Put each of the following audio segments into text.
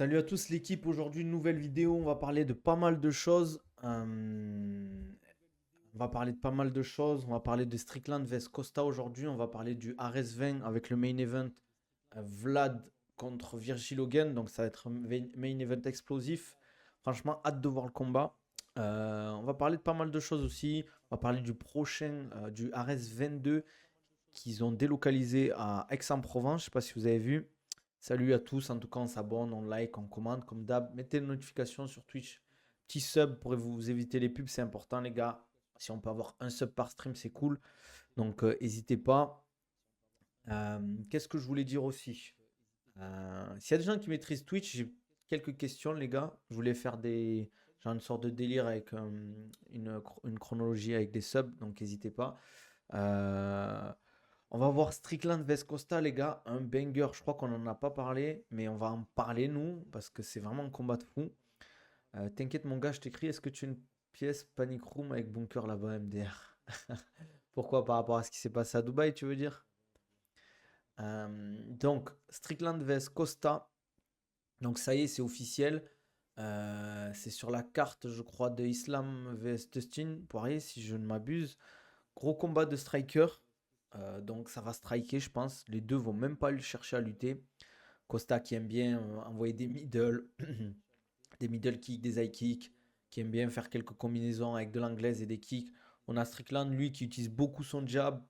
Salut à tous l'équipe, aujourd'hui une nouvelle vidéo, on va parler de pas mal de choses. On va parler de pas mal de choses, on va parler de Strickland vs Costa aujourd'hui, on va parler du RS20 avec le main event Vlad contre Virgil Hogan, donc ça va être un main event explosif. Franchement, hâte de voir le combat. On va parler de pas mal de choses aussi, on va parler du prochain, du RS22 qu'ils ont délocalisé à Aix-en-Provence, je sais pas si vous avez vu. Salut à tous, en tout cas on s'abonne, on like, on commente comme d'hab. Mettez les notifications sur Twitch. Petit sub pour vous éviter les pubs, c'est important les gars. Si on peut avoir un sub par stream, c'est cool. Donc n'hésitez pas. Qu'est-ce que je voulais dire aussi? S'il y a des gens qui maîtrisent Twitch, j'ai quelques questions les gars. Je voulais faire des... Genre une sorte de délire avec une chronologie avec des subs, donc n'hésitez pas. Euh, on va voir Strickland vs Costa, les gars. Un banger. Je crois qu'on n'en a pas parlé, mais on va en parler, nous, parce que c'est vraiment un combat de fou. T'inquiète, mon gars, je t'écris. Est-ce que tu as une pièce Panic Room avec bunker là-bas, MDR? Pourquoi? Par rapport à ce qui s'est passé à Dubaï, tu veux dire? Donc, Strickland vs Costa. Donc, ça y est, c'est officiel. C'est sur la carte, je crois, de Islam vs Dustin Poirier, si je ne m'abuse. Gros combat de striker. Donc ça va striker, je pense. Les deux vont même pas le chercher à lutter. Costa qui aime bien envoyer des middle kicks, des high kicks, qui aime bien faire quelques combinaisons avec de l'anglaise et des kicks. On a Strickland, lui, qui utilise beaucoup son jab,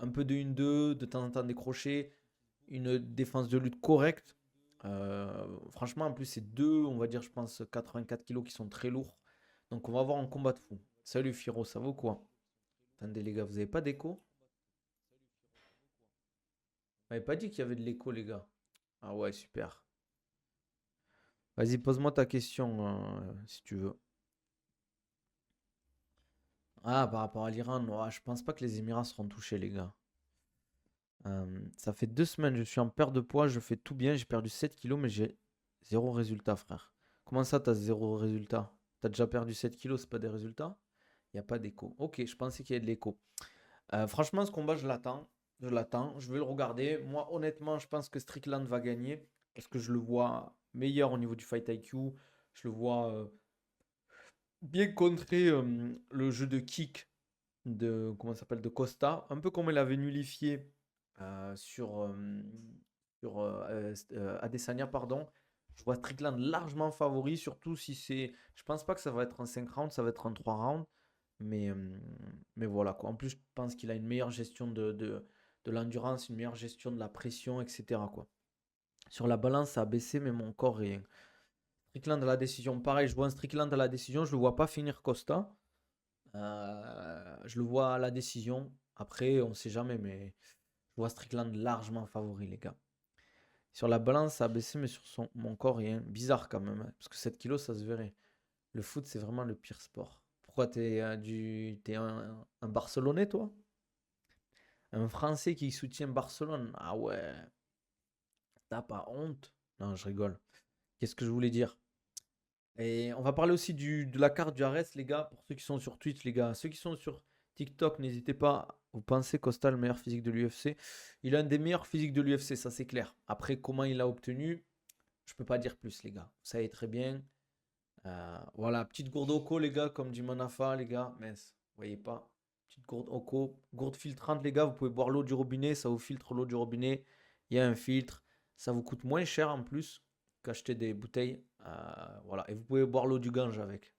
un peu de 1-2, de temps en temps des crochets, une défense de lutte correcte. Franchement, en plus, c'est deux, on va dire, je pense, 84 kilos qui sont très lourds. Donc on va avoir un combat de fou. Salut Firo, ça vaut quoi? Attendez les gars, vous avez pas d'écho? Vous m'avez pas dit qu'il y avait de l'écho, les gars. Ah ouais, super. Vas-y, pose-moi ta question, si tu veux. Ah, par rapport à l'Iran, ouais, je pense pas que les Émirats seront touchés, les gars. Ça fait 2 semaines, je suis en perte de poids, je fais tout bien, j'ai perdu 7 kilos, mais j'ai zéro résultat, frère. Comment ça, t'as zéro résultat? T'as déjà perdu 7 kilos, c'est pas des résultats? Il n'y a pas d'écho. Ok, je pensais qu'il y avait de l'écho. Franchement, ce combat, je l'attends. Je l'attends. Je vais le regarder. Moi, honnêtement, je pense que Strickland va gagner. Parce que je le vois meilleur au niveau du fight IQ. Je le vois bien contrer le jeu de kick de, comment ça s'appelle, de Costa. Un peu comme il avait nullifié sur Adesanya, pardon. Je vois Strickland largement favori, surtout si c'est. Je pense pas que ça va être en 5 rounds, ça va être en 3 rounds. Mais, euh, mais voilà quoi. En plus, je pense qu'il a une meilleure gestion de l'endurance, une meilleure gestion de la pression, etc. quoi. Sur la balance, ça a baissé, mais mon corps est. Strickland à la décision. Pareil, je vois un Strickland à la décision. Je ne le vois pas finir Costa. Je le vois à la décision. Après, on ne sait jamais, mais je vois Strickland largement favori, les gars. Sur la balance, ça a baissé, mais sur mon corps, il est bizarre quand même, hein, parce que 7 kilos, ça se verrait. Le foot, c'est vraiment le pire sport. Pourquoi t'es un Barcelonais, toi? Un Français qui soutient Barcelone? Ah ouais, t'as pas honte? Non, je rigole. Qu'est-ce que je voulais dire? Et on va parler aussi de la carte du Ares, les gars, pour ceux qui sont sur Twitch, les gars. Ceux qui sont sur TikTok, n'hésitez pas. Vous pensez Costa, le meilleur physique de l'UFC? Il a un des meilleurs physiques de l'UFC, ça c'est clair. Après, comment il l'a obtenu? Je peux pas dire plus, les gars. Vous savez très bien. Voilà, petite gourde Oko, les gars, comme dit Manafa, les gars. Mais vous voyez pas. Petite gourde Oko, gourde filtrante, les gars. Vous pouvez boire l'eau du robinet, ça vous filtre l'eau du robinet. Il y a un filtre. Ça vous coûte moins cher en plus qu'acheter des bouteilles. Voilà, et vous pouvez boire l'eau du Gange avec.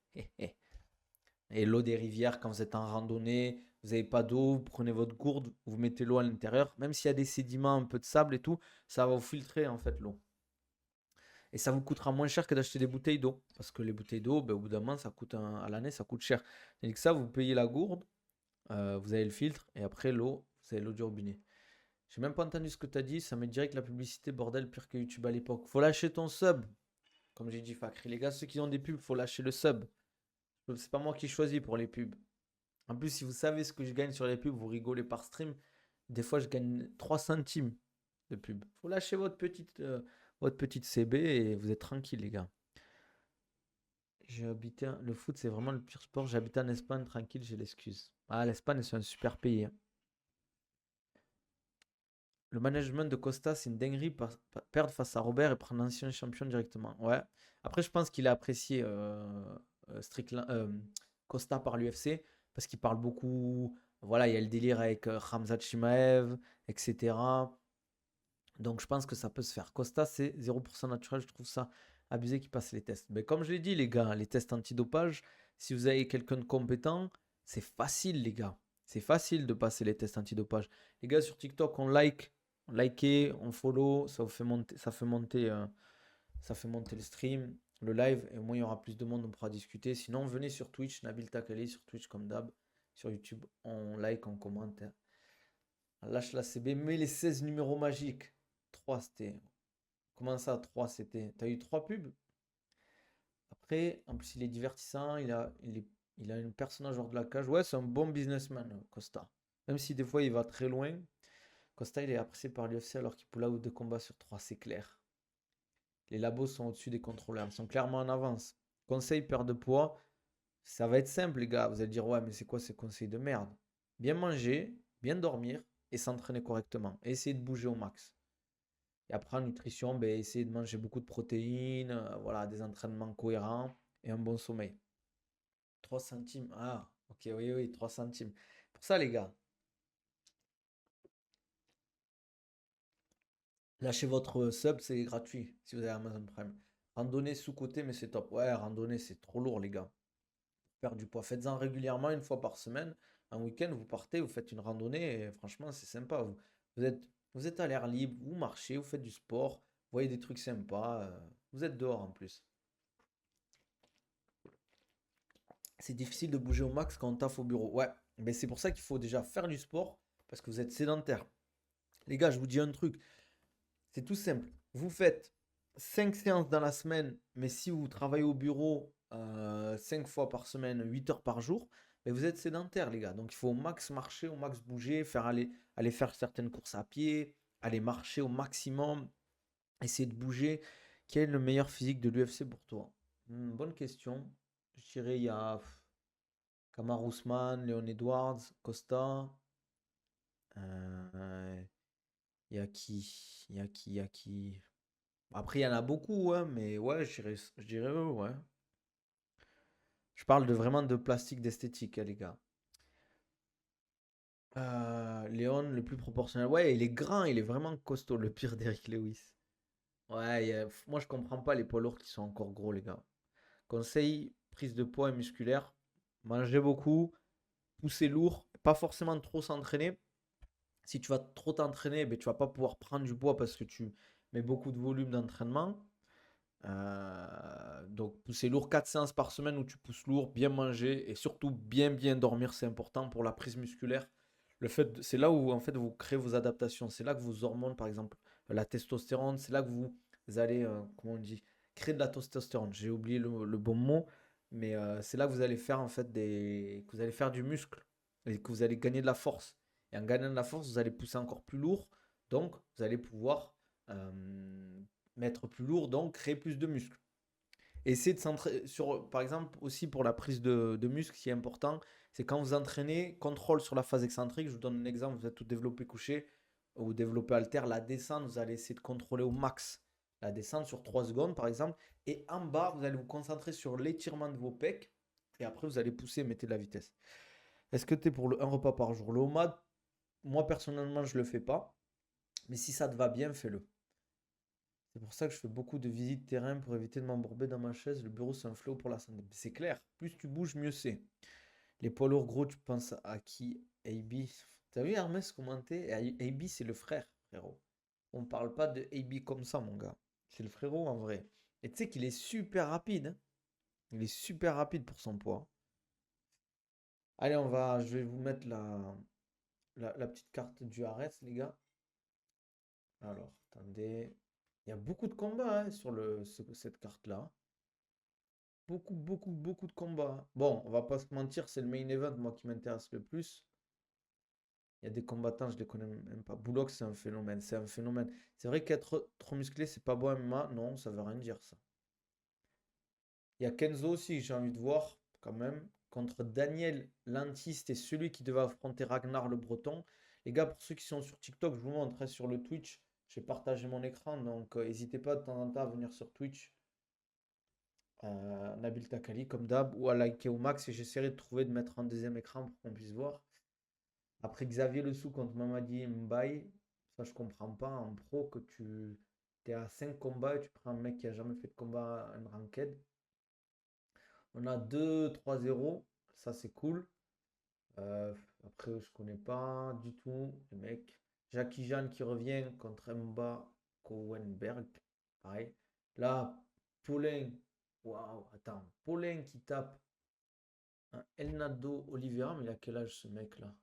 Et l'eau des rivières, quand vous êtes en randonnée, vous n'avez pas d'eau, vous prenez votre gourde, vous mettez l'eau à l'intérieur. Même s'il y a des sédiments, un peu de sable et tout, ça va vous filtrer en fait l'eau. Et ça vous coûtera moins cher que d'acheter des bouteilles d'eau. Parce que les bouteilles d'eau, ben, au bout d'un moment, ça coûte à l'année, ça coûte cher. Tandis que ça, vous payez la gourde, vous avez le filtre, et après l'eau, vous avez l'eau du robinet. J'ai même pas entendu ce que tu as dit, ça me dirait que la publicité, bordel, pire que YouTube à l'époque. Faut lâcher ton sub. Comme j'ai dit, Fakri, les gars, ceux qui ont des pubs, faut lâcher le sub. C'est pas moi qui choisis pour les pubs. En plus, si vous savez ce que je gagne sur les pubs, vous rigolez par stream. Des fois, je gagne 3 centimes de pub. Faut lâcher votre petite CB et vous êtes tranquille, les gars. Le foot, c'est vraiment le pire sport. J'ai habité en Espagne, tranquille, j'ai l'excuse. Ah, l'Espagne, c'est un super pays, hein. Le management de Costa, c'est une dinguerie. Perdre face à Robert et prendre l'ancien champion directement. Ouais. Après, je pense qu'il a apprécié Costa par l'UFC parce qu'il parle beaucoup. Voilà, il y a le délire avec Khamzat Chimaev, etc. Donc, je pense que ça peut se faire. Costa, c'est 0% naturel. Je trouve ça abusé qu'il passe les tests. Mais comme je l'ai dit, les gars, les tests antidopage, si vous avez quelqu'un de compétent, c'est facile, les gars. C'est facile de passer les tests antidopage. Les gars, sur TikTok, on likez, on follow, ça fait monter le stream, le live, et au moins il y aura plus de monde, on pourra discuter. Sinon, venez sur Twitch, Nabil Takali, sur Twitch comme d'hab. Sur YouTube, on like, on commente. Lâche la CB, mets les 16 numéros magiques. 3 c'était. Comment ça, 3 c'était? T'as eu 3 pubs? Après, en plus, il est divertissant, il a un personnage hors de la cage. Ouais, c'est un bon businessman, Costa. Même si des fois il va très loin. Costa, il est apprécié par l'UFC alors qu'il pull out 2 combats sur 3, c'est clair. Les labos sont au-dessus des contrôleurs, ils sont clairement en avance. Conseil perte de poids, ça va être simple, les gars. Vous allez dire, ouais, mais c'est quoi ces conseils de merde? Bien manger, bien dormir et s'entraîner correctement. Et essayer de bouger au max. Et après, en nutrition, ben, essayer de manger beaucoup de protéines, voilà, des entraînements cohérents et un bon sommeil. 3 centimes. Ah, ok, oui, oui, 3 centimes. Pour ça, les gars, lâchez votre sub, c'est gratuit si vous avez Amazon Prime. Randonnée sous-côté, mais c'est top. Ouais, randonnée, c'est trop lourd, les gars. Perdre du poids. Faites-en régulièrement, une fois par semaine. Un week-end, vous partez, vous faites une randonnée et franchement, c'est sympa. Vous êtes, vous êtes à l'air libre, vous marchez, vous faites du sport, vous voyez des trucs sympas. Vous êtes dehors en plus. C'est difficile de bouger au max quand on taffe au bureau. Ouais, mais c'est pour ça qu'il faut déjà faire du sport parce que vous êtes sédentaire. Les gars, je vous dis un truc. C'est tout simple. Vous faites 5 séances dans la semaine, mais si vous travaillez au bureau 5 fois par semaine, 8 heures par jour, mais vous êtes sédentaire, les gars. Donc il faut au max marcher, au max bouger, aller faire certaines courses à pied, aller marcher au maximum, essayer de bouger. Quel est le meilleur physique de l'UFC pour toi? Bonne question. Je dirais il y a Kamar Ousmane, Leon Edwards, Costa. euh, il y a qui? Il y a qui? Il y a qui? Après, il y en a beaucoup, hein, mais ouais, je dirais eux, ouais. Je parle de vraiment de plastique d'esthétique, hein, les gars. Léon, le plus proportionnel. Ouais, il est grand, il est vraiment costaud, le pire d'Eric Lewis. Ouais, moi je comprends pas les poids lourds qui sont encore gros, les gars. Conseil, prise de poids et musculaire. Mangez beaucoup, poussez lourd, pas forcément trop s'entraîner. Si tu vas trop t'entraîner, ben, tu vas pas pouvoir prendre du poids parce que tu mets beaucoup de volume d'entraînement. Donc pousser lourd 4 séances par semaine où tu pousses lourd, bien manger et surtout bien dormir, c'est important pour la prise musculaire. C'est là où en fait vous créez vos adaptations, c'est là que vos hormones, par exemple la testostérone, c'est là que vous allez, comment on dit, créer de la testostérone. J'ai oublié le bon mot, mais c'est là que vous allez faire en fait que vous allez faire du muscle et que vous allez gagner de la force. Et en gagnant de la force, vous allez pousser encore plus lourd, donc vous allez pouvoir euh, mettre plus lourd, donc créer plus de muscles. Essayez de s'entraîner sur, par exemple, aussi pour la prise de muscle, ce qui est important, c'est quand vous entraînez, contrôle sur la phase excentrique. Je vous donne un exemple, vous êtes tout développé couché ou développé halter, la descente, vous allez essayer de contrôler au max la descente sur 3 secondes, par exemple. Et en bas, vous allez vous concentrer sur l'étirement de vos pecs. Et après, vous allez pousser et mettez de la vitesse. Est-ce que tu es pour un repas par jour? Le OMAD, moi personnellement, je ne le fais pas. Mais si ça te va bien, fais-le. C'est pour ça que je fais beaucoup de visites terrain pour éviter de m'embourber dans ma chaise. Le bureau, c'est un fléau pour la santé. C'est clair, plus tu bouges, mieux c'est. Les poids lourds gros, tu penses à qui? AB. T'as vu Hermès commenter? AB, c'est le frère, frérot. On parle pas de AB comme ça, mon gars. C'est le frérot en vrai. Et tu sais qu'il est super rapide, hein. Il est super rapide pour son poids. Allez, je vais vous mettre la petite carte du Ares, les gars. Alors, attendez. Il y a beaucoup de combats hein, sur cette carte-là. Beaucoup de combats. Bon, on va pas se mentir, c'est le main event, moi, qui m'intéresse le plus. Il y a des combattants, je les connais même pas. Bullock, c'est un phénomène. C'est un phénomène. C'est vrai qu'être trop musclé, c'est pas bon en MMA. Non, ça veut rien dire, ça. Il y a Kenzo aussi, j'ai envie de voir, quand même. Contre Daniel Lantis, c'était celui qui devait affronter Ragnar le Breton. Les gars, pour ceux qui sont sur TikTok, je vous montre hein, sur le Twitch. J'ai partagé mon écran, donc n'hésitez pas de temps en temps à venir sur Twitch. Nabil Takali, comme d'hab, ou à liker au max. Et j'essaierai de trouver de mettre un deuxième écran pour qu'on puisse voir. Après Xavier Le Sou contre Mamadi Mbaye, ça je comprends pas en pro que tu es à 5 combats et tu prends un mec qui a jamais fait de combat en ranked. On a 2-3-0, ça c'est cool. Euh, Après je connais pas du tout le mec. Jackie Jeanne qui revient contre Mba Cowenberg, pareil. Là, Paulin, waouh, attends, Paulin qui tape un Elnado Oliveira, mais il a quel âge ce mec là?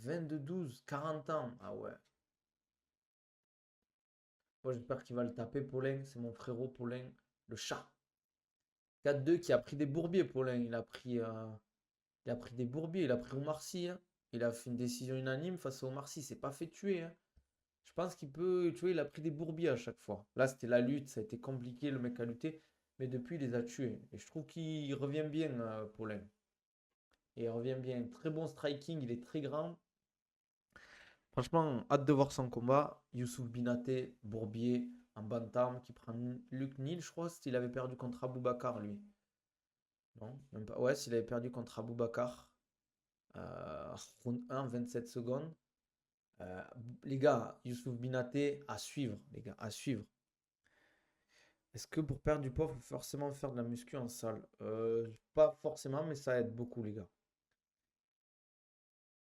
22-12, 40 ans. Ah ouais. Moi, j'espère qu'il va le taper, Paulin. C'est mon frérot, Paulin. Le chat. 4-2 qui a pris des bourbiers, Paulin. Il a pris des bourbiers. Il a pris Omar Sy, hein. Il a fait une décision unanime face à Omar Sy. C'est pas fait tuer, hein. Je pense qu'il peut. Tu vois, il a pris des bourbiers à chaque fois. Là, c'était la lutte. Ça a été compliqué. Le mec a lutté. Mais depuis, il les a tués. Et je trouve qu'il revient bien, Paulin. Et il revient bien. Très bon striking. Il est très grand. Franchement, hâte de voir son combat. Youssouf Binaté, Bourbier, en bantam, qui prend Luc Nil, je crois, s'il avait perdu contre Aboubacar, lui. Non, même pas. Ouais, s'il avait perdu contre Aboubacar. Round 1, 27 secondes. Euh, les gars, Youssouf Binaté, à suivre, les gars, à suivre. Est-ce que pour perdre du poids, il faut forcément faire de la muscu en salle? Pas forcément, mais ça aide beaucoup, les gars.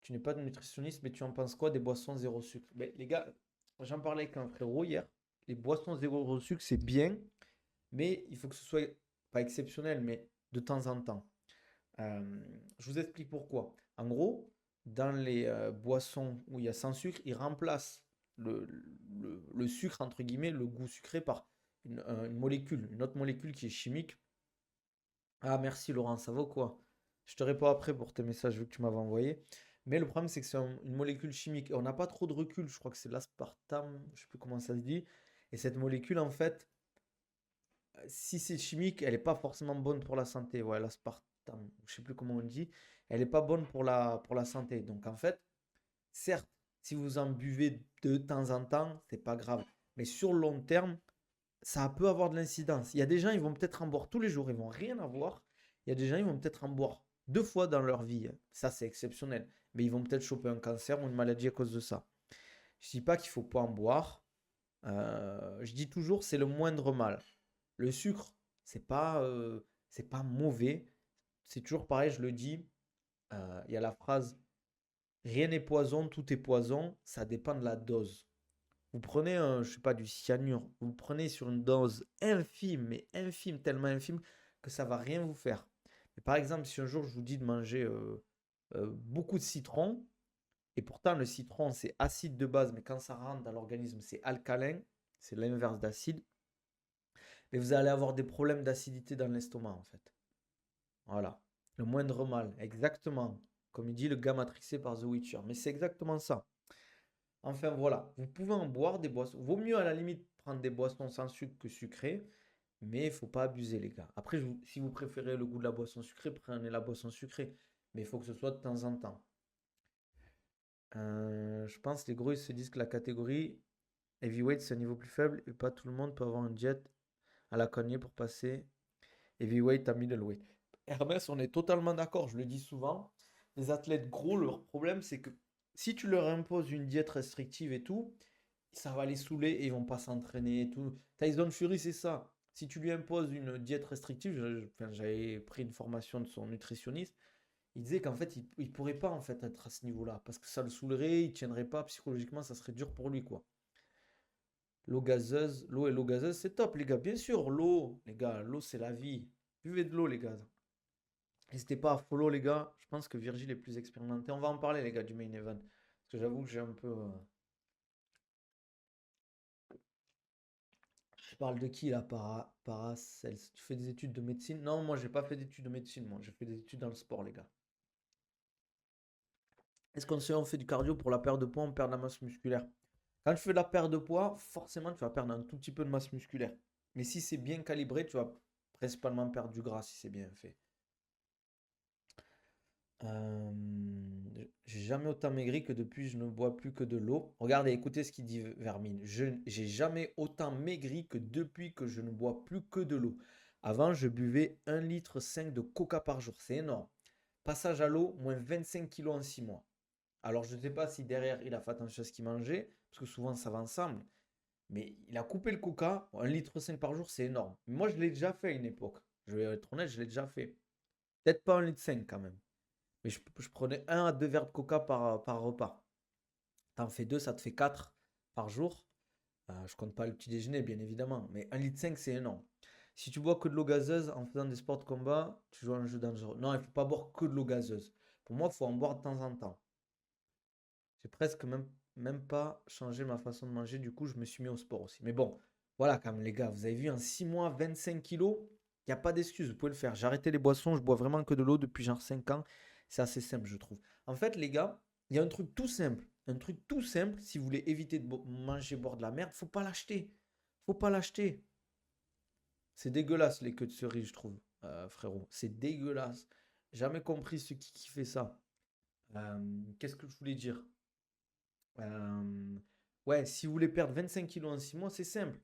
Tu n'es pas de nutritionniste, mais tu en penses quoi des boissons zéro sucre? Ben, les gars, j'en parlais avec un frérot hier. Les boissons zéro sucre, c'est bien, mais il faut que ce soit pas exceptionnel, mais de temps en temps. Je vous explique pourquoi. En gros, dans les boissons où il y a sans sucre, ils remplacent le sucre, entre guillemets, le goût sucré par une molécule, une autre molécule qui est chimique. Ah, merci Laurent, ça vaut quoi? Je te réponds après pour tes messages vu que tu m'avais envoyé. Mais le problème, c'est que c'est une molécule chimique. Et on n'a pas trop de recul. Je crois que c'est l'aspartame. Je ne sais plus comment ça se dit. Et cette molécule, en fait, si c'est chimique, elle n'est pas forcément bonne pour la santé. Ouais, l'aspartame. Je ne sais plus comment on dit. Elle n'est pas bonne pour la santé. Donc, en fait, certes, si vous en buvez de temps en temps, c'est pas grave. Mais sur le long terme, ça peut avoir de l'incidence. Il y a des gens, ils vont peut-être en boire tous les jours, ils vont rien avoir. Il y a des gens, ils vont peut-être en boire 2 fois dans leur vie. Ça, c'est exceptionnel. Mais ils vont peut-être choper un cancer ou une maladie à cause de ça. Je dis pas qu'il faut pas en boire. Je dis toujours, c'est le moindre mal. Le sucre, c'est pas mauvais. C'est toujours pareil, je le dis. Il y a la phrase, rien n'est poison, tout est poison. Ça dépend de la dose. Vous prenez je sais pas, du cyanure, vous prenez sur une dose infime, mais infime, tellement infime que ça va rien vous faire. Mais par exemple, si un jour je vous dis de manger beaucoup de citron, et pourtant le citron c'est acide de base, mais quand ça rentre dans l'organisme c'est alcalin, c'est l'inverse d'acide, mais vous allez avoir des problèmes d'acidité dans l'estomac en fait. Voilà, le moindre mal, exactement, comme il dit le gars matrixé par The Witcher, mais c'est exactement ça. Enfin voilà, vous pouvez en boire des boissons. Vaut mieux à la limite prendre des boissons sans sucre que sucrées, mais il faut pas abuser les gars. Après, si vous préférez le goût de la boisson sucrée, prenez la boisson sucrée, mais il faut que ce soit de temps en temps. Je pense que les gros ils se disent que la catégorie heavyweight c'est un niveau plus faible et pas tout le monde peut avoir un jet à la cognée pour passer heavyweight à middleweight. Hermès, on est totalement d'accord, je le dis souvent. Les athlètes gros, leur problème c'est que si tu leur imposes une diète restrictive et tout, ça va les saouler et ils vont pas s'entraîner et tout. Tyson Fury, c'est ça. Si tu lui imposes une diète restrictive, enfin, j'avais pris une formation de son nutritionniste, il disait qu'en fait, il pourrait pas en fait être à ce niveau-là parce que ça le saoulerait, il tiendrait pas psychologiquement, ça serait dur pour lui quoi. L'eau gazeuse, l'eau et l'eau gazeuse, c'est top les gars. Bien sûr, l'eau, les gars, l'eau c'est la vie. Buvez de l'eau les gars. N'hésitez pas à follow les gars. Je pense que Virgile est plus expérimenté. On va en parler les gars du main event. Parce que j'avoue que j'ai un peu. Tu parles de qui là, Paracels? Tu fais des études de médecine? Non, moi j'ai pas fait d'études de médecine, moi j'ai fait des études dans le sport, les gars. Est-ce qu'on sait on fait du cardio pour la perte de poids, on perd de la masse musculaire? Quand tu fais de la perte de poids, forcément tu vas perdre un tout petit peu de masse musculaire. Mais si c'est bien calibré, tu vas principalement perdre du gras si c'est bien fait. Euh, J'ai jamais autant maigri que depuis je ne bois plus que de l'eau. Regardez, écoutez ce qu'il dit Vermine. J'ai jamais autant maigri que depuis que je ne bois plus que de l'eau. Avant, je buvais 1,5 litre de coca par jour. C'est énorme. Passage à l'eau, moins 25 kilos en 6 mois. Alors, je ne sais pas si derrière, il a fait attention à ce qu'il mangeait, parce que souvent, ça va ensemble. Mais il a coupé le coca, 1,5 litre par jour, c'est énorme. Moi, je l'ai déjà fait à une époque. Je vais être honnête, je l'ai déjà fait. Peut-être pas 1,5 litre quand même. Mais je prenais 1 à 2 verres de coca par repas. T'en fais 2, ça te fait 4 par jour. Je compte pas le petit déjeuner, bien évidemment. Mais 1,5 litre, c'est énorme. Si tu bois que de l'eau gazeuse en faisant des sports de combat, tu joues à un jeu dangereux. Non, il ne faut pas boire que de l'eau gazeuse. Pour moi, il faut en boire de temps en temps. J'ai presque même pas changé ma façon de manger. Du coup, je me suis mis au sport aussi. Mais bon, voilà, quand même, les gars. Vous avez vu, en 6 mois, 25 kilos. Il n'y a pas d'excuse. Vous pouvez le faire. J'ai arrêté les boissons. Je bois vraiment que de l'eau depuis genre 5 ans. C'est assez simple, je trouve. En fait, les gars, il y a un truc tout simple. Un truc tout simple. Si vous voulez éviter de manger, boire de la merde, faut pas l'acheter. Faut pas l'acheter. C'est dégueulasse, les queues de cerise, je trouve, frérot. C'est dégueulasse. Jamais compris ce qui fait ça. Qu'est-ce que je voulais dire? Euh, ouais, si vous voulez perdre 25 kilos en 6 mois, c'est simple.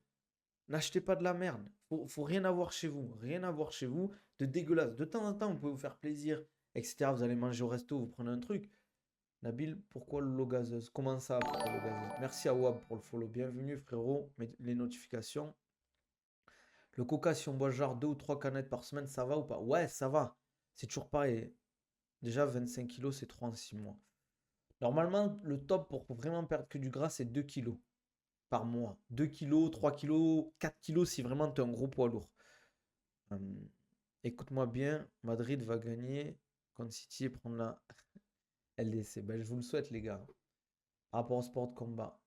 N'achetez pas de la merde. Faut rien avoir chez vous. Rien avoir chez vous de dégueulasse. De temps en temps, vous pouvez vous faire plaisir, etc. Vous allez manger au resto, vous prenez un truc. Nabil, pourquoi l'eau gazeuse? Comment ça, pourquoi l'eau gazeuse? Merci à Wab pour le follow. Bienvenue, frérot. Les notifications. Le coca, si on boit genre 2 ou 3 canettes par semaine, ça va ou pas? Ouais, ça va. C'est toujours pareil. Déjà, 25 kilos, c'est 3 en 6 mois. Normalement, le top pour vraiment perdre que du gras, c'est 2 kilos par mois. 2 kilos, 3 kilos, 4 kilos si vraiment tu es un gros poids lourd. Écoute-moi bien, Madrid va gagner contre City et prendre la LDC. Ben, je vous le souhaite, les gars. Par rapport au sport de combat.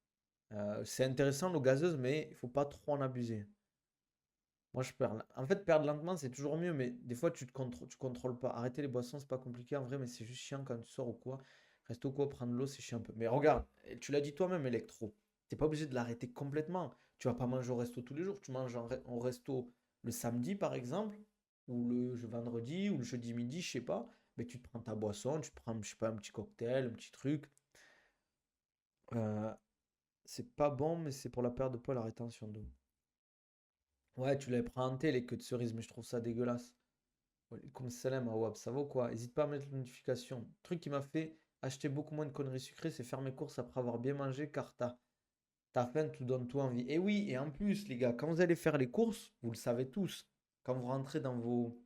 C'est intéressant, l'eau gazeuse, mais il faut pas trop en abuser. Moi, je perds. En fait, perdre lentement, c'est toujours mieux, mais des fois, tu contrôles pas. Arrêter les boissons, c'est pas compliqué en vrai, mais c'est juste chiant quand tu sors ou quoi. Reste au quoi, prendre l'eau, c'est chiant un peu. Mais regarde, et tu l'as dit toi-même, Electro. T'es pas obligé de l'arrêter complètement. Tu vas pas manger au resto tous les jours. Tu manges au resto le samedi, par exemple, ou le vendredi, ou le jeudi midi, je sais pas. Mais tu te prends ta boisson, tu te prends, je sais pas, un petit cocktail, un petit truc. Euh, c'est pas bon, mais c'est pour la perte de poids, la rétention d'eau. Ouais, tu l'avais présenté, les queues de cerise, mais je trouve ça dégueulasse. Comme salam à Wab, ça vaut quoi? N'hésite pas à mettre la notification. Le truc qui m'a fait acheter beaucoup moins de conneries sucrées, c'est faire mes courses après avoir bien mangé, car ta faim te donne tout envie. Et oui, et en plus, les gars, quand vous allez faire les courses, vous le savez tous, quand vous rentrez dans vos,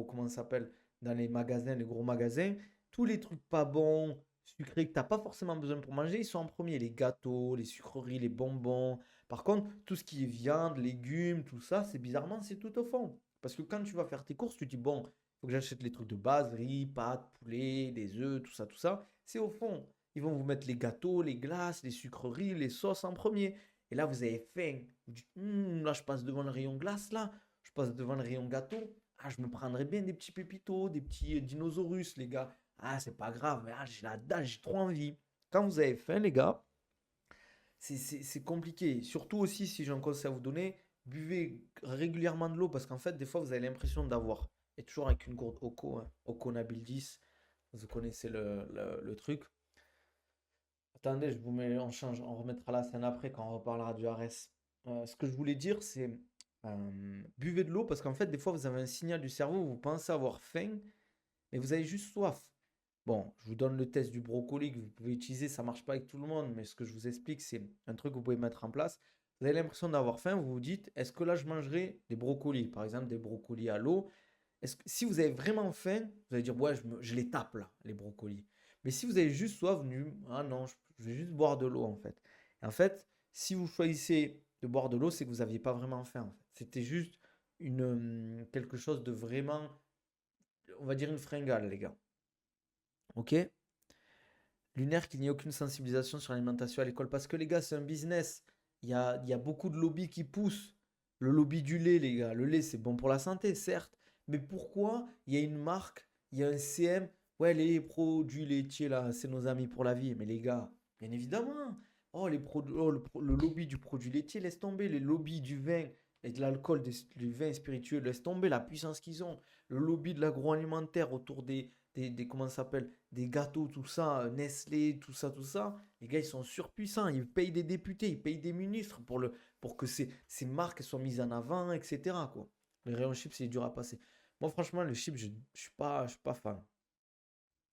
comment ça s'appelle, dans les magasins, les gros magasins, tous les trucs pas bons, sucrés, que t'as pas forcément besoin pour manger, ils sont en premier. Les gâteaux, les sucreries, les bonbons. Par contre, tout ce qui est viande, légumes, tout ça, c'est bizarrement, c'est tout au fond. Parce que quand tu vas faire tes courses, tu te dis, bon, il faut que j'achète les trucs de base, riz, pâtes, poulet, des œufs, tout ça, tout ça. C'est au fond. Ils vont vous mettre les gâteaux, les glaces, les sucreries, les sauces en premier. Et là, vous avez faim. Vous dites, là, je passe devant le rayon glace, là. Je passe devant le rayon gâteau. Ah, je me prendrais bien des petits pépitos, des petits dinosaurus, les gars. Ah, c'est pas grave. Ah, j'ai la dalle, j'ai trop envie. Quand vous avez faim, les gars, c'est compliqué. Surtout aussi, si j'ai un conseil à vous donner, buvez régulièrement de l'eau parce qu'en fait, des fois, vous avez l'impression d'avoir. Et toujours avec une gourde Oko, hein, Oko Nabil 10. Vous connaissez le truc. Attendez, je vous mets, on change, on remettra la scène après quand on reparlera du RS. Ce que je voulais dire, c'est buvez de l'eau parce qu'en fait, des fois, vous avez un signal du cerveau, vous pensez avoir faim, mais vous avez juste soif. Bon, je vous donne le test du brocoli que vous pouvez utiliser, ça marche pas avec tout le monde, mais ce que je vous explique, c'est un truc que vous pouvez mettre en place. Vous avez l'impression d'avoir faim, vous vous dites, est-ce que là, je mangerai des brocolis, par exemple des brocolis à l'eau? Si vous avez vraiment faim, vous allez dire, ouais, je les tape là, les brocolis. Mais si vous avez juste soif, ah non, je vais juste boire de l'eau en fait. Et en fait, si vous choisissez de boire de l'eau, c'est que vous n'aviez pas vraiment faim en fait. C'était juste quelque chose de vraiment, on va dire une fringale, les gars. Ok? Lunaire qu'il n'y ait aucune sensibilisation sur l'alimentation à l'école. Parce que les gars, c'est un business. Il y a beaucoup de lobbies qui poussent. Le lobby du lait, les gars. Le lait, c'est bon pour la santé, certes. Mais pourquoi il y a une marque, il y a un CM? Ouais, les produits laitiers, là, c'est nos amis pour la vie. Mais les gars, bien évidemment. Oh, le lobby du produit laitier, laisse tomber. Les lobbies du vin et de l'alcool, du vin spiritueux, laisse tomber la puissance qu'ils ont. Le lobby de l'agroalimentaire autour des comment ça s'appelle, des gâteaux, tout ça, Nestlé, tout ça, les gars, ils sont surpuissants. Ils payent des députés, ils payent des ministres pour que ces marques soient mises en avant, etc., quoi. Les rayons chips, c'est dur à passer. Moi, franchement, les chips, je suis pas fan.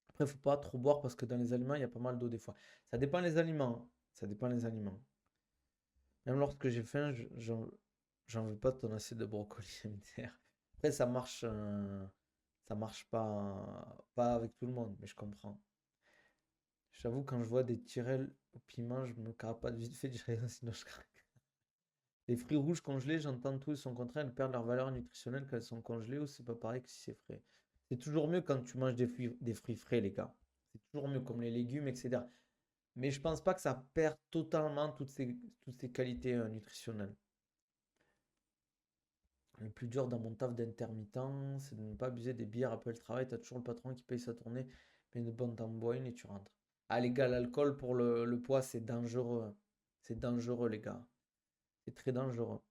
Après, il faut pas trop boire parce que dans les aliments, il y a pas mal d'eau des fois. Ça dépend les aliments, hein. Ça dépend les aliments. Même lorsque j'ai faim, j'en veux pas de ton assiette de brocoli MDR. Après, ça marche pas avec tout le monde, mais je comprends. J'avoue, quand je vois des tirelles au piment, je me carapate vite fait du rayon, sinon je craque. Les fruits rouges congelés, j'entends tout et son contraire, elles perdent leur valeur nutritionnelle quand elles sont congelées ou c'est pas pareil que si c'est frais. C'est toujours mieux quand tu manges des fruits frais, les gars. C'est toujours mieux, comme les légumes, etc. Mais je pense pas que ça perd totalement toutes ces qualités nutritionnelles. Le plus dur dans mon taf d'intermittent, c'est de ne pas abuser des bières après le travail. T'as toujours le patron qui paye sa tournée, mais de bon t'en bois une et tu rentres. Ah les gars, l'alcool pour le poids, c'est dangereux. C'est dangereux les gars. C'est très dangereux.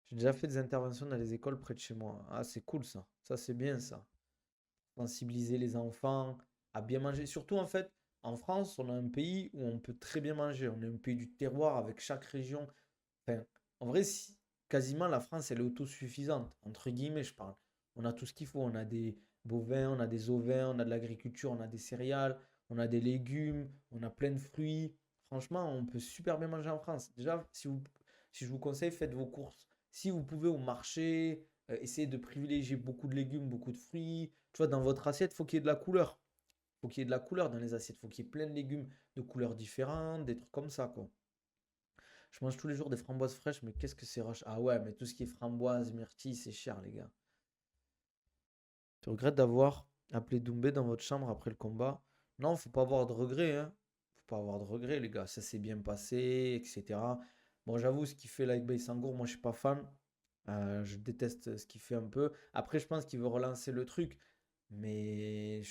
J'ai déjà fait des interventions dans les écoles près de chez moi. Ah c'est cool ça. Ça c'est bien ça. Sensibiliser les enfants à bien manger. Surtout en fait, en France, on a un pays où on peut très bien manger. On est un pays du terroir avec chaque région. Enfin, en vrai, quasiment la France, elle est autosuffisante. Entre guillemets, je parle. On a tout ce qu'il faut. On a des bovins, on a des ovins, on a de l'agriculture, on a des céréales, on a des légumes, on a plein de fruits. Franchement, on peut super bien manger en France. Déjà, si je vous conseille, faites vos courses. Si vous pouvez au marché, essayez de privilégier beaucoup de légumes, beaucoup de fruits. Tu vois, dans votre assiette, il faut qu'il y ait de la couleur. Il faut qu'il y ait de la couleur dans les assiettes. Il faut qu'il y ait plein de légumes de couleurs différentes, des trucs comme ça, quoi. Je mange tous les jours des framboises fraîches, mais qu'est-ce que c'est rush? Ah ouais, mais tout ce qui est framboise, myrtille, c'est cher, les gars. Tu regrettes d'avoir appelé Doumbé dans votre chambre après le combat? Non, faut pas avoir de regrets, hein. Faut pas avoir de regrets, les gars. Ça s'est bien passé, etc. Bon, j'avoue, ce qu'il fait là avec Baïsangour, moi, je suis pas fan. Je déteste ce qu'il fait un peu. Après, je pense qu'il veut relancer le truc. Mais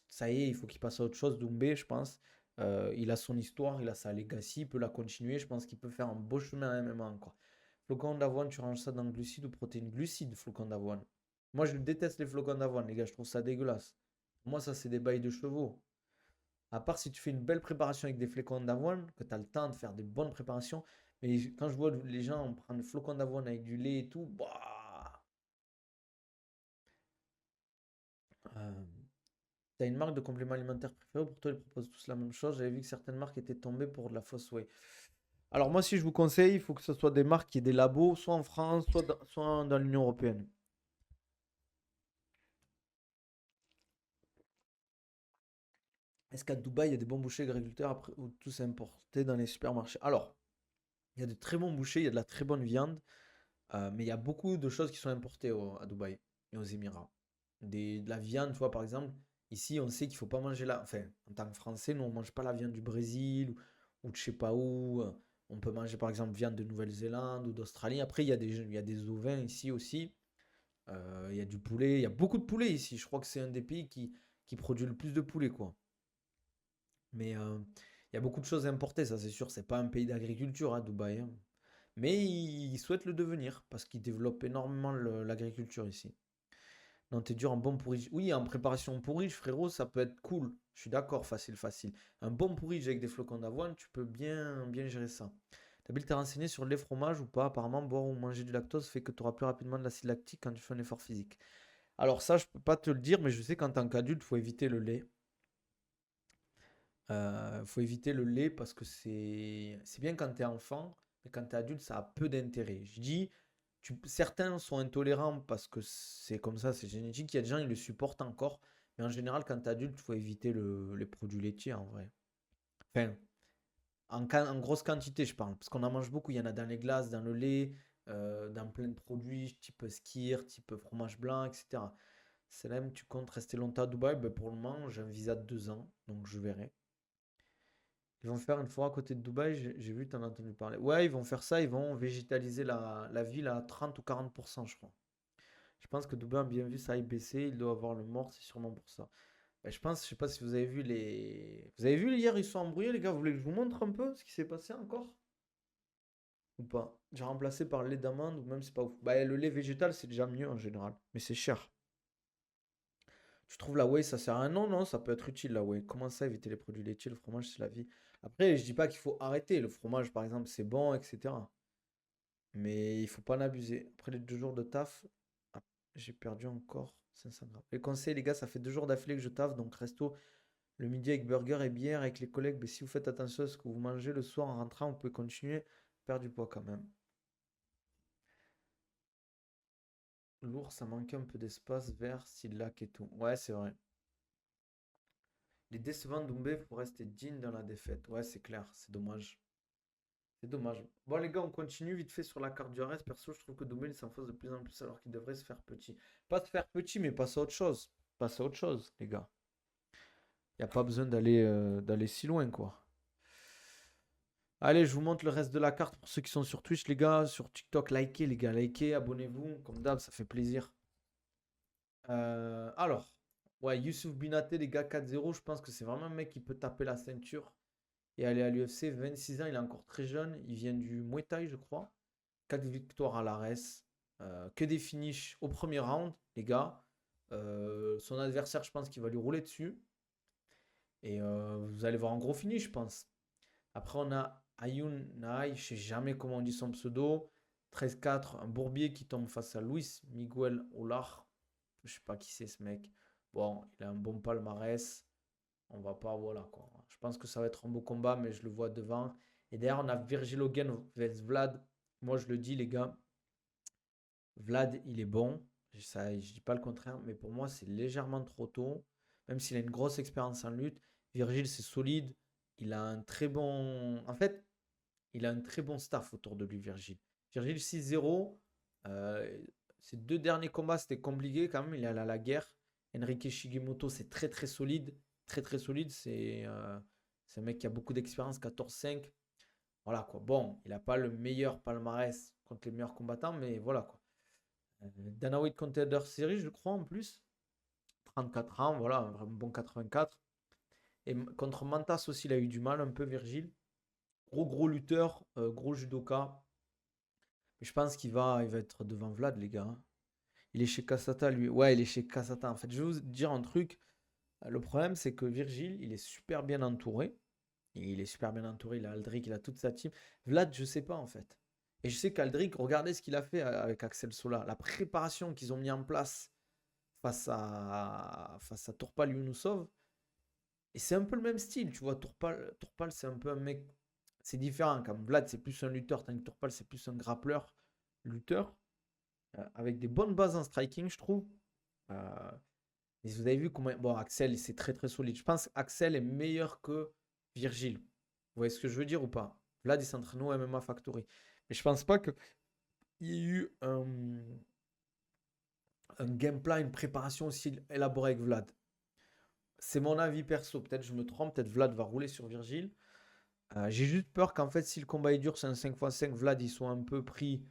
ça y est, il faut qu'il passe à autre chose, Doumbé, je pense. Il a son histoire, il a sa legacy, il peut la continuer. Je pense qu'il peut faire un beau chemin à MMA encore. Flocon d'avoine, tu ranges ça dans glucides ou protéines? Glucides, flocon d'avoine. Moi, je déteste les flocons d'avoine, les gars, je trouve ça dégueulasse. Moi, ça, c'est des bails de chevaux. À part si tu fais une belle préparation avec des flocons d'avoine, que tu as le temps de faire des bonnes préparations. Mais quand je vois les gens prendre des flocons d'avoine avec du lait et tout, bah. Euh, T'as une marque de complément alimentaire préférée ou pour toi ils proposent tous la même chose? J'avais vu que certaines marques étaient tombées pour de la fausse whey. Alors moi si je vous conseille, il faut que ce soit des marques qui aient des labos, soit en France, soit dans l'Union Européenne. Est-ce qu'à Dubaï, il y a des bons bouchers agriculteurs après, ou tout c'est importé dans les supermarchés? Alors, il y a de très bons bouchers, il y a de la très bonne viande, mais il y a beaucoup de choses qui sont importées à Dubaï et aux Émirats. De la viande, tu vois, par exemple, ici, on sait qu'il faut pas manger la. Enfin, en tant que Français, nous, on mange pas la viande du Brésil ou de je sais pas où. On peut manger, par exemple, viande de Nouvelle-Zélande ou d'Australie. Après, il y a des ovins ici aussi. Il y a du poulet. Il y a beaucoup de poulet ici. Je crois que c'est un des pays qui produit le plus de poulet, quoi. Mais il y a beaucoup de choses à importer, ça c'est sûr. C'est pas un pays d'agriculture, à Dubaï, hein. Mais ils souhaitent le devenir parce qu'ils développent énormément l'agriculture ici. Non, t'es dur en bon pourri. Oui, en préparation pourri, frérot, ça peut être cool. Je suis d'accord, facile, facile. Un bon pourri avec des flocons d'avoine, tu peux bien gérer ça. T'as bien t'es renseigné sur le lait fromage ou pas? Apparemment, boire ou manger du lactose fait que tu auras plus rapidement de l'acide lactique quand tu fais un effort physique. Alors ça, je peux pas te le dire, mais je sais qu'en tant qu'adulte, il faut éviter le lait. Faut éviter le lait parce que c'est bien quand tu es enfant, mais quand tu es adulte, ça a peu d'intérêt. Je dis, certains sont intolérants parce que c'est comme ça, c'est génétique. Il y a des gens, ils le supportent encore. Mais en général, quand tu es adulte, il faut éviter les produits laitiers en vrai. Enfin, en grosse quantité, je parle. Parce qu'on en mange beaucoup. Il y en a dans les glaces, dans le lait, dans plein de produits, type skyr, type fromage blanc, etc. Selem, tu comptes rester longtemps à Dubaï? Ben, pour le moment, j'ai un visa de 2 ans, donc je verrai. Ils vont faire une fois à côté de Dubaï, j'ai vu, t'en as entendu parler. Ouais, ils vont faire ça, ils vont végétaliser la ville à 30 ou 40%, je crois. Je pense que Dubaï a bien vu ça aille baisser, il doit avoir le mort, c'est sûrement pour ça. Ben, je pense, je sais pas si vous avez vu les. Vous avez vu hier, ils sont embrouillés, les gars, vous voulez que je vous montre un peu ce qui s'est passé encore? Ou pas? J'ai remplacé par le lait d'amande, ou même c'est pas ouf. Bah, le lait végétal, c'est déjà mieux en général, mais c'est cher. Tu trouves la whey, ça sert à rien? Non, non, ça peut être utile la whey. Comment ça, éviter les produits laitiers? Le fromage, c'est la vie. Après, je dis pas qu'il faut arrêter. Le fromage, par exemple, c'est bon, etc. Mais il faut pas en abuser. Après les 2 jours de taf, ah, j'ai perdu encore 500 grammes. Les conseils, les gars, ça fait 2 jours d'affilée que je taffe, donc resto le midi avec burger et bière avec les collègues. Mais si vous faites attention à ce que vous mangez le soir en rentrant, vous pouvez continuer. Perdre du poids quand même. Lourd, ça manquait un peu d'espace vert, style lac et tout. Ouais, c'est vrai. Les décevants Doumbé pour rester digne dans la défaite. Ouais, c'est clair, c'est dommage. C'est dommage. Bon, les gars, on continue vite fait sur la carte du reste. Perso, je trouve que Doumbé il s'enfonce de plus en plus alors qu'il devrait se faire petit. Pas se faire petit, mais passer à autre chose. Passer à autre chose, les gars. Il n'y a pas besoin d'aller si loin, quoi. Allez, je vous montre le reste de la carte pour ceux qui sont sur Twitch, les gars. Sur TikTok, likez, les gars. Likez, abonnez-vous. Comme d'hab, ça fait plaisir. Alors, ouais, Youssouf Binaté, les gars, 4-0. Je pense que c'est vraiment un mec qui peut taper la ceinture et aller à l'UFC. 26 ans, il est encore très jeune. Il vient du Muay Thai, je crois. 4 victoires à l'ARES. Que des finishes au premier round, les gars. Son adversaire, je pense qu'il va lui rouler dessus. Et vous allez voir un gros finish, je pense. Après, on a Ayun Naï, je sais jamais comment on dit son pseudo. 13-4, un bourbier qui tombe face à Luis Miguel Olar. Je sais pas qui c'est ce mec. Bon, il a un bon palmarès. On va pas, voilà quoi. Je pense que ça va être un beau combat, mais je le vois devant. Et derrière, on a Virgil Hogan vs Vlad. Moi, je le dis, les gars. Vlad, il est bon. Ça, je dis pas le contraire, mais pour moi, c'est légèrement trop tôt. Même s'il a une grosse expérience en lutte. Virgil, c'est solide. Il a un très bon. En fait, il a un très bon staff autour de lui, Virgil. Virgil 6-0. Euh, Ses 2 derniers combats, c'était compliqué quand même. Il est allé à la guerre. Enrique Shigemoto, c'est très très solide. Très très solide. C'est un mec qui a beaucoup d'expérience, 14-5. Voilà quoi. Bon, il n'a pas le meilleur palmarès contre les meilleurs combattants, mais voilà quoi. Dana White Contender Series, je crois en plus. 34 ans, voilà, un vraiment bon 84. Et contre Mantas aussi, il a eu du mal un peu, Virgile. Gros lutteur, gros judoka. Mais je pense qu'il va être devant Vlad, les gars, hein. Il est chez Kasata, lui. Ouais, il est chez Kasata. En fait, je vais vous dire un truc. Le problème, c'est que Virgile, il est super bien entouré. Il est super bien entouré. Il a Aldric, il a toute sa team. Vlad, je sais pas, en fait. Et je sais qu'Aldric, regardez ce qu'il a fait avec Axel Sola. La préparation qu'ils ont mis en place face à Tourpal Yunusov. Et c'est un peu le même style, tu vois. Tourpal c'est un peu un mec. C'est différent. Comme Vlad, c'est plus un lutteur, tandis que Tourpal, c'est plus un grappleur lutteur. Avec des bonnes bases en striking, je trouve. Euh, et vous avez vu comment. Bon, Axel, c'est très très solide. Je pense qu'Axel est meilleur que Virgile. Vous voyez ce que je veux dire ou pas? Vlad, il s'entraîne au MMA Factory. Mais je pense pas qu'il y ait eu un gameplay, une préparation aussi élaborée avec Vlad. C'est mon avis perso. Peut-être je me trompe. Peut-être Vlad va rouler sur Virgile. J'ai juste peur qu'en fait, si le combat est dur, c'est un 5x5, Vlad, il soit un peu pris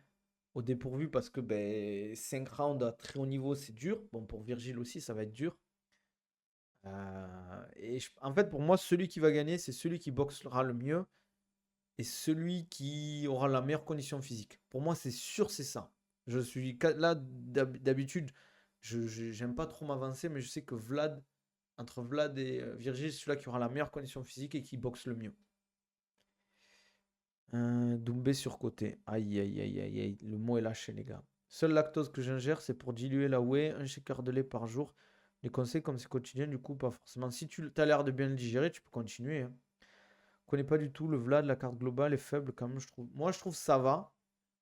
au dépourvu parce que ben, 5 rounds à très haut niveau, c'est dur. Bon, pour Virgile aussi, ça va être dur. Et en fait, pour moi, celui qui va gagner, c'est celui qui boxera le mieux et celui qui aura la meilleure condition physique. Pour moi, c'est sûr, c'est ça. Je suis là, d'habitude, j'aime pas trop m'avancer, mais je sais que entre Vlad et Virgile, c'est celui-là qui aura la meilleure condition physique et qui boxe le mieux. Doumbé surcoté. Aïe, aïe, aïe, aïe, aïe. Le mot est lâché, les gars. Seule lactose que j'ingère, c'est pour diluer la whey, un shaker de lait par jour. Les conseils, comme c'est quotidien, du coup, pas forcément. Si tu as l'air de bien le digérer, tu peux continuer, hein. Je connais pas du tout le Vlad, la carte globale est faible quand même, je trouve. Moi, je trouve ça va.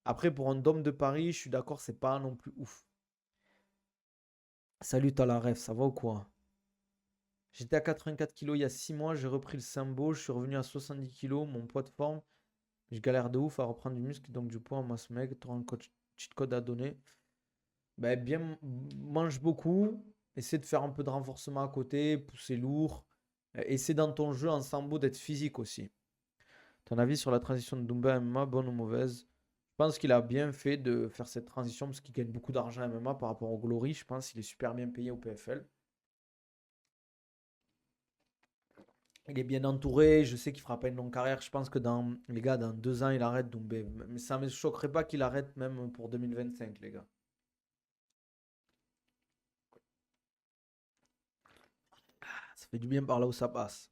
Après, pour un dôme de Paris, je suis d'accord, c'est pas non plus ouf. Salut, t'as la ref, ça va ou quoi? J'étais à 84 kilos il y a 6 mois, j'ai repris le Sambo, je suis revenu à 70 kilos, mon poids de forme. Je galère de ouf à reprendre du muscle, donc du poids, moi, ce mec, tu auras un cheat code à donner. Ben, bien, mange beaucoup, essaie de faire un peu de renforcement à côté, pousser lourd. Essaie dans ton jeu en sambo d'être physique aussi. Ton avis sur la transition de Dumba à MMA, bonne ou mauvaise? Je pense qu'il a bien fait de faire cette transition parce qu'il gagne beaucoup d'argent à MMA par rapport au Glory. Je pense qu'il est super bien payé au PFL. Il est bien entouré, je sais qu'il fera pas une longue carrière. Je pense que les gars, dans 2 ans, il arrête Doumbé. Mais ça ne me choquerait pas qu'il arrête même pour 2025, les gars. fait du bien par là où ça passe.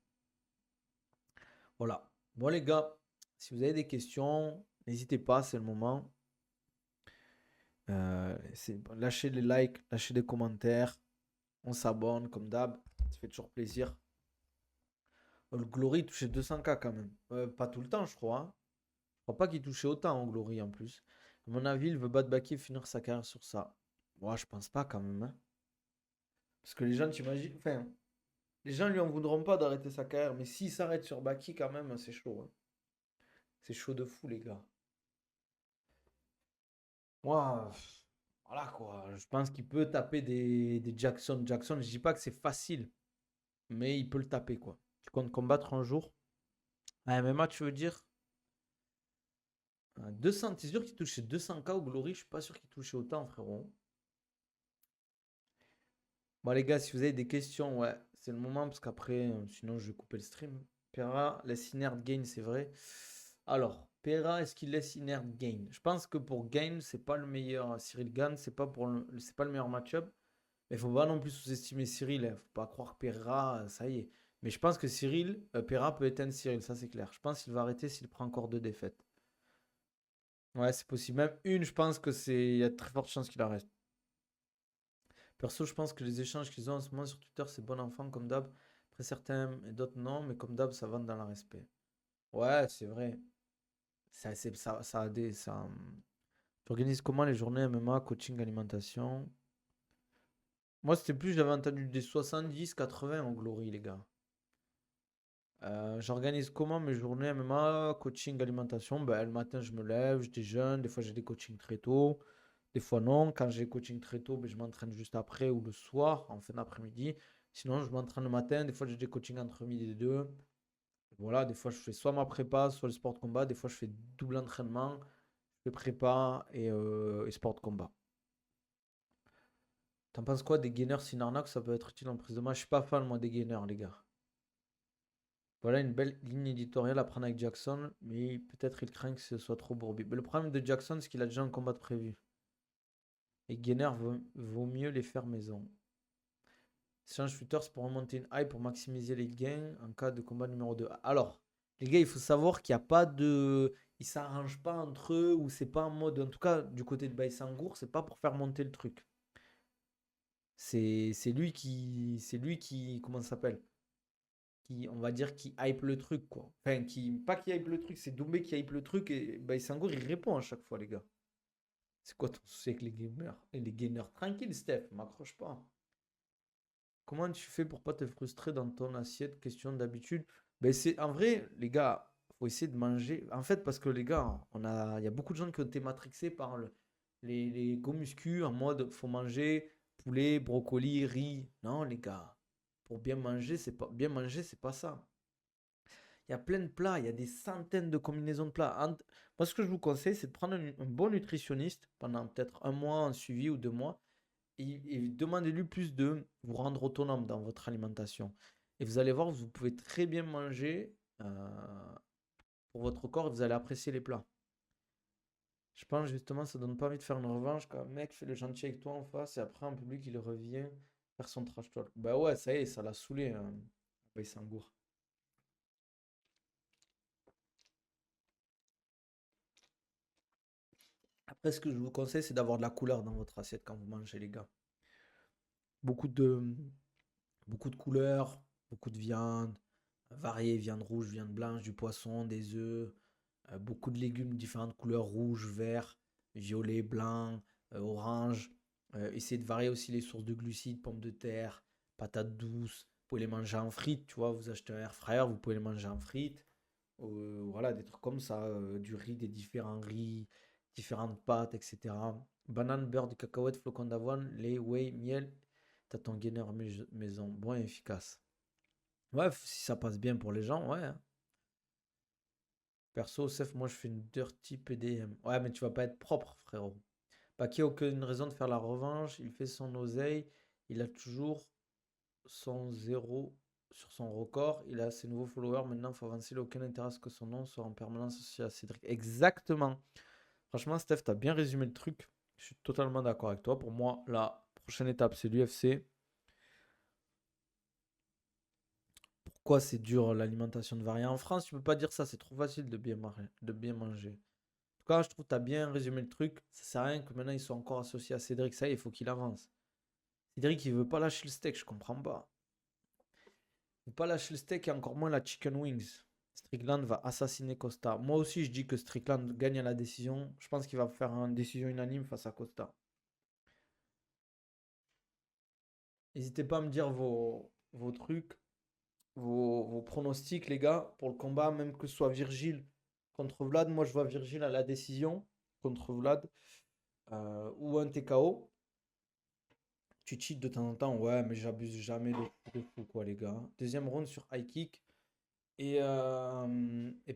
Voilà. Bon, les gars, si vous avez des questions, n'hésitez pas, c'est le moment. Lâchez les likes, lâchez des commentaires. On s'abonne comme d'hab. Ça fait toujours plaisir. Le Glory touchait 200K quand même. Pas tout le temps, je crois, hein. Je crois pas qu'il touchait autant en Glory en plus. À mon avis, il veut battre Baki et finir sa carrière sur ça. Moi, je pense pas quand même, hein. Parce que les gens, t'imagines. Enfin, les gens lui en voudront pas d'arrêter sa carrière. Mais s'il s'arrête sur Baki, quand même, c'est chaud, hein. C'est chaud de fou, les gars. Moi, voilà quoi. Je pense qu'il peut taper des Jackson. Jackson, je dis pas que c'est facile. Mais il peut le taper, quoi. Tu comptes combattre un jour. À MMA, tu veux dire 200, t'es sûr qu'il touchait 200K au Glory? Je suis pas sûr qu'il touchait autant, frérot. Bon, les gars, si vous avez des questions, ouais, c'est le moment parce qu'après, sinon, je vais couper le stream. Pera laisse inert gain, c'est vrai. Alors, Pera, est-ce qu'il laisse inert gain? Je pense que pour gain, c'est pas le meilleur. Cyril Gann, c'est pas le meilleur match-up. Mais il faut pas non plus sous-estimer Cyril, hein. Faut pas croire que Pera, ça y est. Mais je pense que Pera peut éteindre Cyril, ça c'est clair. Je pense qu'il va arrêter s'il prend encore 2 défaites. Ouais, c'est possible. Même une, je pense que il y a de très forte chance qu'il arrête. Perso, je pense que les échanges qu'ils ont en ce moment sur Twitter, c'est bon enfant, comme d'hab. Après, certains et d'autres non, mais comme d'hab, ça va dans le respect. Ouais, c'est vrai. Ça a des. Tu organises comment les journées MMA, coaching, alimentation? Moi, c'était plus, j'avais entendu des 70, 80 en Glory, les gars. J'organise comment mes journées MMA, coaching, alimentation? Ben, le matin, je me lève, je déjeune. Des fois, j'ai des coachings très tôt. Des fois, non. Quand j'ai coaching très tôt, ben, je m'entraîne juste après ou le soir, en fin d'après-midi. Sinon, je m'entraîne le matin. Des fois, j'ai des coachings entre midi et deux. Voilà, des fois, je fais soit ma prépa, soit le sport de combat. Des fois, je fais double entraînement. Je fais prépa et sport de combat. T'en penses quoi des gainers sin arnaque? Ça peut être utile en prise de main. Je suis pas fan, moi, des gainers, les gars. Voilà une belle ligne éditoriale à prendre avec Jackson, mais peut-être il craint que ce soit trop bourbi. Mais le problème de Jackson, c'est qu'il a déjà un combat de prévu. Et Gainer vaut mieux les faire maison. Change Twitter, c'est pour remonter une hype, pour maximiser les gains en cas de combat numéro 2. Alors, les gars, il faut savoir qu'il n'y a pas de. Ils s'arrangent pas entre eux, ou c'est pas en mode. En tout cas, du côté de Baïsangour, c'est pas pour faire monter le truc. C'est lui qui. C'est lui qui. Comment ça s'appelle? Qui, on va dire, qui hype le truc, quoi. Enfin, pas qui hype le truc, c'est Doumbé qui hype le truc et Baïsangour, il répond à chaque fois, les gars. C'est quoi ton souci avec les gamers? Et les gainers, tranquille, Steph, m'accroche pas. Comment tu fais pour pas te frustrer dans ton assiette? Question d'habitude. Ben c'est en vrai, les gars, faut essayer de manger. En fait, parce que les gars, il y a beaucoup de gens qui ont été matrixés par les go muscu en mode faut manger poulet, brocoli, riz. Non, les gars, pour bien manger, c'est pas ça. Il y a plein de plats, il y a des centaines de combinaisons de plats. Moi, ce que je vous conseille, c'est de prendre un bon nutritionniste pendant peut-être un mois en suivi ou 2 mois et demandez-lui plus de vous rendre autonome dans votre alimentation. Et vous allez voir, vous pouvez très bien manger pour votre corps et vous allez apprécier les plats. Je pense justement, ça donne pas envie de faire une revanche quand un mec fait le gentil avec toi en face et après en public il revient faire son trash talk. Bah ouais, ça y est, ça l'a saoulé, hein. Baïsangour. Après, ce que je vous conseille, c'est d'avoir de la couleur dans votre assiette quand vous mangez, les gars. Beaucoup de, beaucoup de couleurs, beaucoup de viande, variée, viande rouge, viande blanche, du poisson, des œufs, beaucoup de légumes de différentes couleurs, rouge, vert, violet, blanc, orange. Essayez de varier aussi les sources de glucides, pommes de terre, patates douces. Vous pouvez les manger en frites, tu vois, vous achetez un air fryer, vous pouvez les manger en frites. Voilà, des trucs comme ça, du riz, des différents riz, différentes pâtes, etc. Banane, beurre de cacahuète, flocons d'avoine, lait, whey, miel. T'as ton gainer maison, bon et efficace. Ouais, si ça passe bien pour les gens, ouais, hein. Perso, Sef, moi je fais une dirty PDM. Ouais, mais tu vas pas être propre, frérot. Pas qu'il n'y a aucune raison de faire la revanche. Il fait son oseille. Il a toujours son zéro sur son record. Il a ses nouveaux followers. Maintenant, il faut avancer. Il n'a aucun intérêt à ce que son nom soit en permanence associé à Cédric. Exactement. Franchement, Steph, tu as bien résumé le truc. Je suis totalement d'accord avec toi. Pour moi, la prochaine étape, c'est l'UFC. Pourquoi c'est dur l'alimentation de variants? En France, tu peux pas dire ça, c'est trop facile de bien manger. En tout cas, je trouve que tu as bien résumé le truc. Ça sert à rien que maintenant ils soient encore associés à Cédric. Ça y est, il faut qu'il avance. Cédric, il veut pas lâcher le steak, je comprends pas. Il veut pas lâcher le steak et encore moins la chicken wings. Strickland va assassiner Costa. Moi aussi, je dis que Strickland gagne à la décision. Je pense qu'il va faire une décision unanime face à Costa. N'hésitez pas à me dire vos trucs, vos pronostics, les gars, pour le combat, même que ce soit Virgile contre Vlad. Moi, je vois Virgile à la décision contre Vlad ou un TKO. Tu cheats de temps en temps, ouais, mais j'abuse jamais de fou, quoi, les gars. Deuxième round sur high kick. Et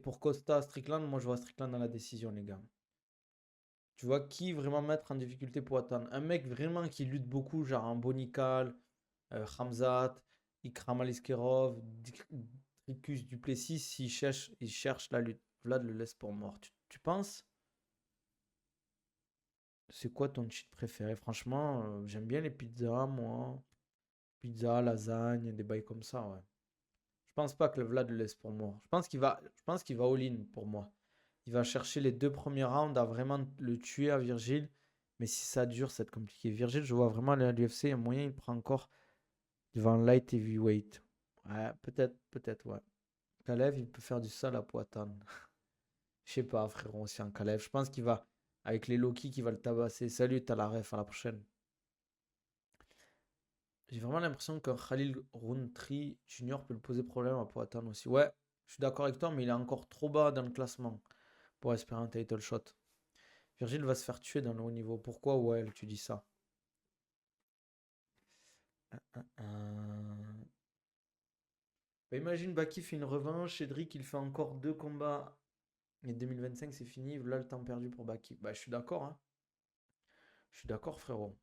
pour Costa Strickland, moi, je vois Strickland dans la décision, les gars. Tu vois qui vraiment mettre en difficulté pour atteindre? Un mec vraiment qui lutte beaucoup, genre un Bonical, Khamzat, Ikram Aliskerov, Dricus Duplessis, il cherche la lutte. Vlad le laisse pour mort. Tu penses? C'est quoi ton cheat préféré? Franchement, j'aime bien les pizzas, moi. Pizza, lasagne, des bails comme ça, ouais. Je pense pas que le Vlad le laisse pour mort. Je pense qu'il va all-in pour moi. Il va chercher les 2 premiers rounds à vraiment le tuer à Virgile. Mais si ça dure, ça va être compliqué. Virgile, je vois vraiment à l'UFC, un moyen, il prend encore devant light heavyweight. Ouais, peut-être, ouais. Kalev, il peut faire du sale à Poitane. Je sais pas, frérot, c'est un Kalev. Je pense qu'il va, avec les Loki, qui va le tabasser. Salut, t'as la ref, à la prochaine. J'ai vraiment l'impression qu'un Khalil Rountree Junior peut le poser problème à Poitane aussi. Ouais, je suis d'accord avec toi, mais il est encore trop bas dans le classement pour espérer un title shot. Virgile va se faire tuer dans le haut niveau. Pourquoi, ouais, tu dis ça? Bah, imagine Baki fait une revanche, Cédric il fait encore 2 combats et 2025 c'est fini, là le temps perdu pour Baki. Bah je suis d'accord, hein. Je suis d'accord, frérot.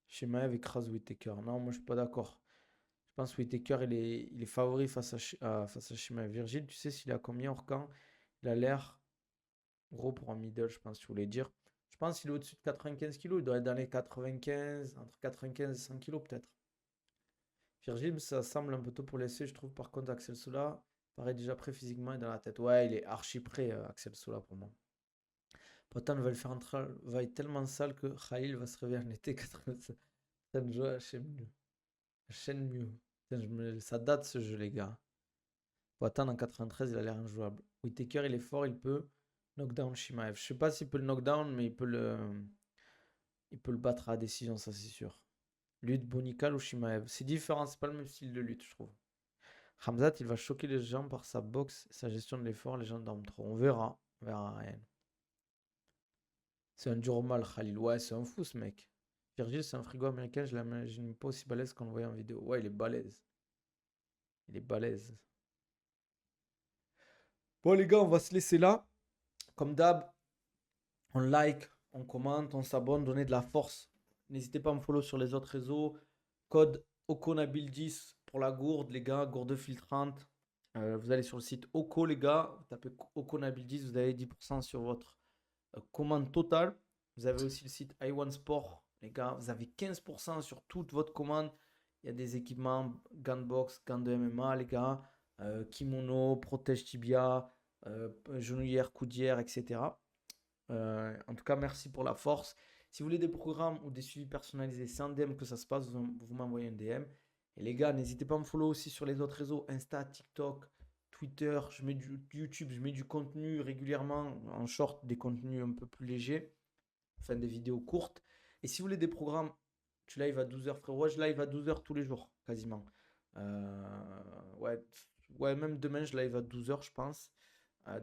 Chimaev écrase Whittaker. Non, moi je suis pas d'accord. Je pense que Whittaker il est favori face à Chimaev. Virgile, tu sais s'il a combien hors camp? Il a l'air gros pour un middle, je pense que tu voulais dire. Je pense qu'il est au-dessus de 95 kilos. Il doit être dans les 95, entre 95 et 100 kilos peut-être. Virgile, ça semble un peu tôt pour l'essai, je trouve. Par contre, Axel Sola paraît déjà prêt physiquement et dans la tête. Ouais, il est archi prêt, Axel Sola, pour moi. Potan va le faire un travail tellement sale que Khalil va se réveiller en été 87. Putain de jeu à Shenmue. Putain, ça date ce jeu, les gars. Potan en 93, il a l'air injouable. Whittaker, il est fort, il peut knockdown Shimaev. Je sais pas s'il peut le knockdown, mais il peut le battre à la décision, ça c'est sûr. Lutte Bonical ou Shimaev. C'est différent, c'est pas le même style de lutte, je trouve. Hamzat, il va choquer les gens par sa boxe, sa gestion de l'effort, les gens dorment trop. On verra rien. C'est un dur au mal, Khalil. Ouais, c'est un fou ce mec. Virgil, c'est un frigo américain, je l'imagine pas aussi balèze qu'on le voyait en vidéo. Ouais, il est balèze. Il est balèze. Bon, les gars, on va se laisser là. Comme d'hab, on like, on commente, on s'abonne, donnez de la force. N'hésitez pas à me follow sur les autres réseaux. Code OCONABIL10 pour la gourde, les gars, gourde filtrante. Vous allez sur le site OCO, les gars. Vous tapez OCONABIL10, vous avez 10% sur votre commande totale. Vous avez aussi le site iOne Sport, les gars. Vous avez 15% sur toute votre commande. Il y a des équipements, gants de boxe, gants de MMA, les gars. Kimono, protège tibia, genouillère, coudière, etc. En tout cas, merci pour la force. Si vous voulez des programmes ou des suivis personnalisés, c'est en DM que ça se passe. Vous m'envoyez un DM. Et les gars, n'hésitez pas à me follow aussi sur les autres réseaux, Insta, TikTok, Twitter. Je mets du YouTube, je mets du contenu régulièrement en short, des contenus un peu plus légers, enfin des vidéos courtes. Et si vous voulez des programmes, tu live à 12h, frérot. Ouais, je live à 12h tous les jours, quasiment. Ouais, ouais, même demain, je live à 12h, je pense.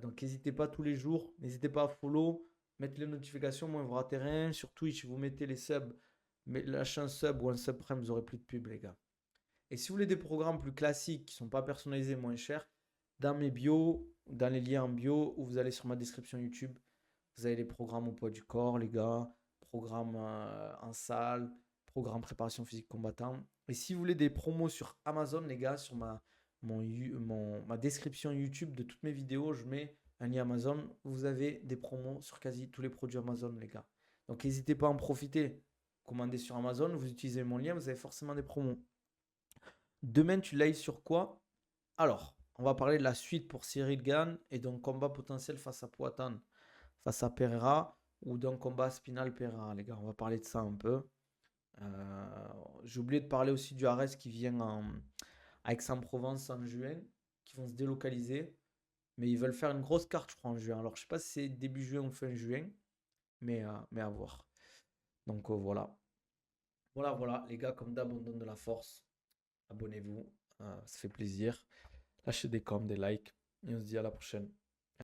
Donc, n'hésitez pas tous les jours. N'hésitez pas à follow, mettre les notifications. Moi, vous ratez rien. Sur Twitch, vous mettez les subs. Mais lâchez un sub ou un subprime, vous aurez plus de pub, les gars. Et si vous voulez des programmes plus classiques qui ne sont pas personnalisés, moins chers, dans mes bios, dans les liens en bio, ou vous allez sur ma description YouTube, vous avez les programmes au poids du corps, les gars, programmes en salle, programme préparation physique combattant. Et si vous voulez des promos sur Amazon, les gars, sur ma description YouTube de toutes mes vidéos, je mets un lien Amazon. Vous avez des promos sur quasi tous les produits Amazon, les gars. Donc n'hésitez pas à en profiter. commandez sur Amazon, vous utilisez mon lien, vous avez forcément des promos. Demain, tu live sur quoi? Alors, on va parler de la suite pour Cyril Gann et d'un combat potentiel face à Poatan, face à Pereira ou d'un combat Spinal-Pereira, les gars. On va parler de ça un peu. J'ai oublié de parler aussi du Ares qui vient à Aix-en-Provence en juin, qui vont se délocaliser. Mais ils veulent faire une grosse carte, je crois, en juin. Alors, je sais pas si c'est début juin ou fin juin, mais à voir. Donc, voilà. Voilà, les gars, comme d'hab, on donne de la force. Abonnez-vous, ça fait plaisir. Lâchez des coms, des likes, et on se dit à la prochaine.